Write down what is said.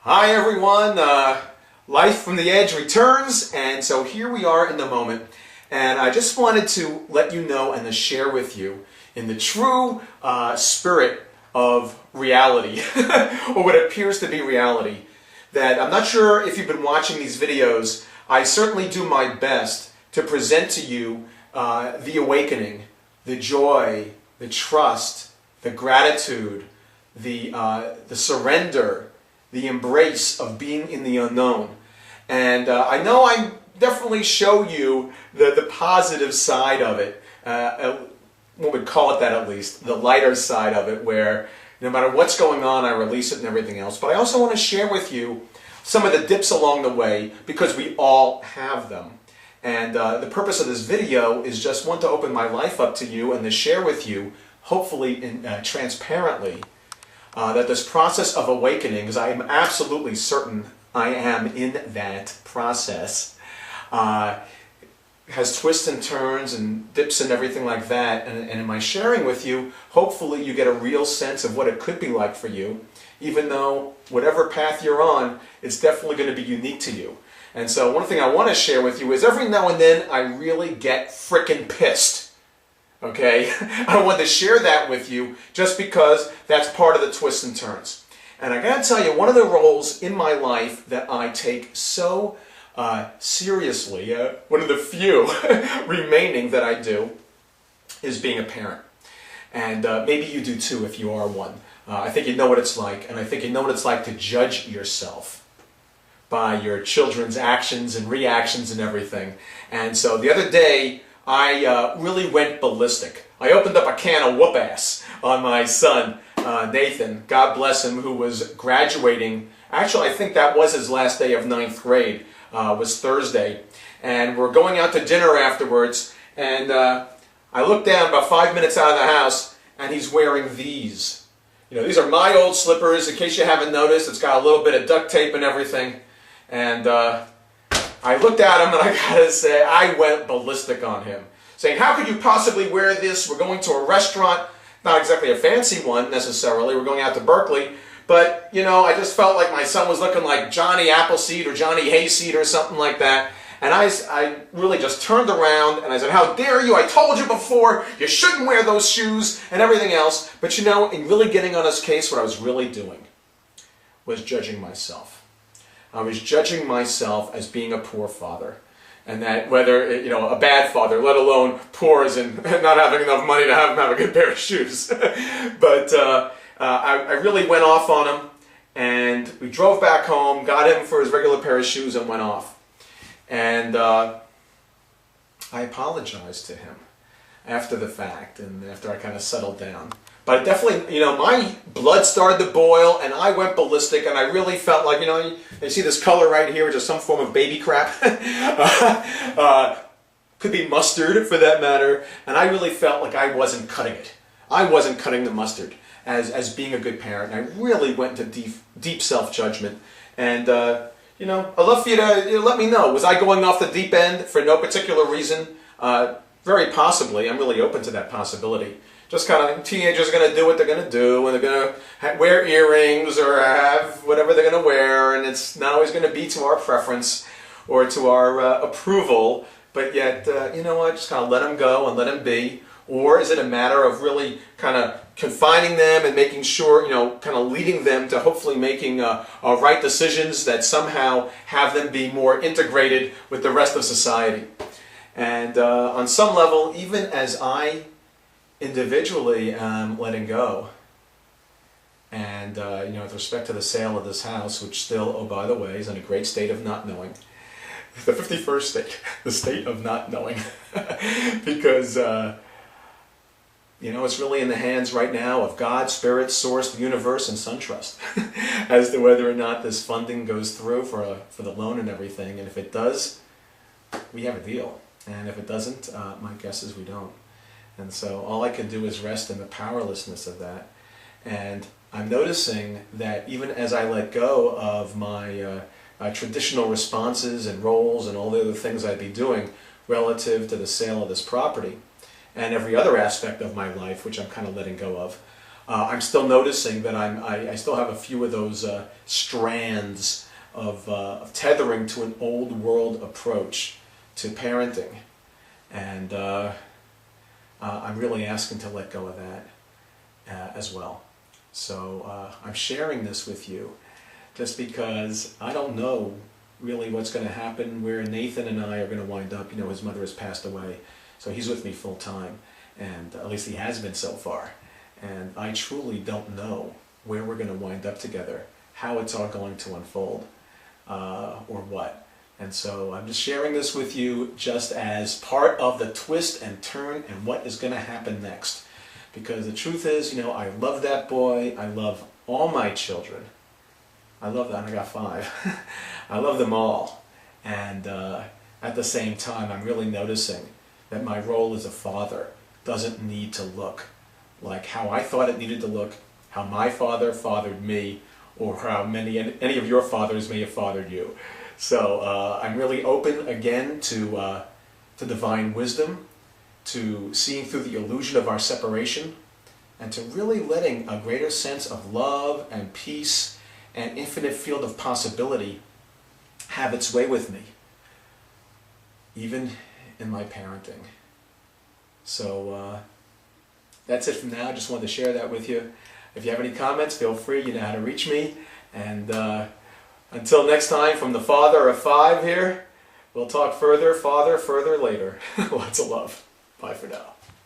Hi everyone, Life from the Edge returns, and so here we are in the moment, and I just wanted to let you know and to share with you in the true spirit of reality, or what appears to be reality, that I'm not sure if you've been watching these videos. I certainly do my best to present to you the awakening, the joy, the trust, the gratitude, the surrender, the embrace of being in the unknown. And I know I definitely show you the positive side of it, what we'd call it that at least, the lighter side of it, where no matter what's going on, I release it and everything else. But I also want to share with you some of the dips along the way, because we all have them. And the purpose of this video is just one, to open my life up to you and to share with you, hopefully transparently, that this process of awakening, because I am absolutely certain I am in that process, has twists and turns and dips and everything like that. And in my sharing with you, hopefully you get a real sense of what it could be like for you, even though whatever path you're on, it's definitely going to be unique to you. And so one thing I want to share with you is every now and then I really get frickin' pissed. Okay? I wanted to share that with you just because that's part of the twists and turns. And I gotta tell you, one of the roles in my life that I take so seriously, one of the few remaining that I do, is being a parent. And maybe you do too if you are one. I think you know what it's like, and I think you know what it's like to judge yourself by your children's actions and reactions and everything. And so the other day, I really went ballistic. I opened up a can of whoop-ass on my son, Nathan, God bless him, who was graduating. Actually, I think that was his last day of 9th grade, was Thursday. And we're going out to dinner afterwards, and I looked down about 5 minutes out of the house, and he's wearing these. You know, these are my old slippers, in case you haven't noticed. It's got a little bit of duct tape and everything. And I looked at him, and I gotta say, I went ballistic on him, saying, how could you possibly wear this? We're going to a restaurant, not exactly a fancy one necessarily. We're going out to Berkeley. But, you know, I just felt like my son was looking like Johnny Appleseed or Johnny Hayseed or something like that. And I really just turned around and I said, how dare you? I told you before, you shouldn't wear those shoes and everything else. But, you know, in really getting on his case, what I was really doing was judging myself. I was judging myself as being a poor father, and that whether, you know, a bad father, let alone poor as in not having enough money to have him have a good pair of shoes. But I really went off on him, and we drove back home, got him for his regular pair of shoes, and went off. And I apologized to him after the fact, and after I kind of settled down. But definitely, you know, my blood started to boil, and I went ballistic, and I really felt like, you know, you see this color right here, which is some form of baby crap. Could be mustard, for that matter. And I really felt like I wasn't cutting it. I wasn't cutting the mustard as being a good parent. And I really went into deep self-judgment. And, you know, I'd love for you to let me know. Was I going off the deep end for no particular reason? Very possibly. I'm really open to that possibility. Just kind of, teenagers are going to do what they're going to do, and they're going to wear earrings or have whatever they're going to wear, and it's not always going to be to our preference or to our approval, but yet, you know what, just kind of let them go and let them be. Or is it a matter of really kind of confining them and making sure, you know, kind of leading them to hopefully making right decisions that somehow have them be more integrated with the rest of society? And on some level, even as I individually letting go, and you know, with respect to the sale of this house, which still, oh by the way, is in a great state of not knowing, the 51st state, the state of not knowing, because you know, it's really in the hands right now of God, Spirit, Source, the universe, and SunTrust as to whether or not this funding goes through for the loan and everything. And if it does, we have a deal, and if it doesn't, my guess is we don't. And so all I can do is rest in the powerlessness of that. And I'm noticing that even as I let go of my traditional responses and roles and all the other things I'd be doing relative to the sale of this property, and every other aspect of my life, which I'm kind of letting go of, I'm still noticing that I still have a few of those strands of tethering to an old world approach to parenting. And I'm really asking to let go of that as well. So I'm sharing this with you just because I don't know really what's going to happen, where Nathan and I are going to wind up. You know, his mother has passed away, so he's with me full time, and at least he has been so far. And I truly don't know where we're going to wind up together, how it's all going to unfold, or what. And so I'm just sharing this with you just as part of the twist and turn and what is going to happen next. Because the truth is, you know, I love that boy. I love all my children. I love that. I got 5. I love them all. And at the same time, I'm really noticing that my role as a father doesn't need to look like how I thought it needed to look, how my father fathered me, or how any of your fathers may have fathered you. So I'm really open again to divine wisdom, to seeing through the illusion of our separation, and to really letting a greater sense of love and peace and infinite field of possibility have its way with me, even in my parenting. So that's it from now. I just wanted to share that with you. If you have any comments, feel free. You know how to reach me. And until next time, from the father of 5 here, we'll talk further, father, further later. Lots of love. Bye for now.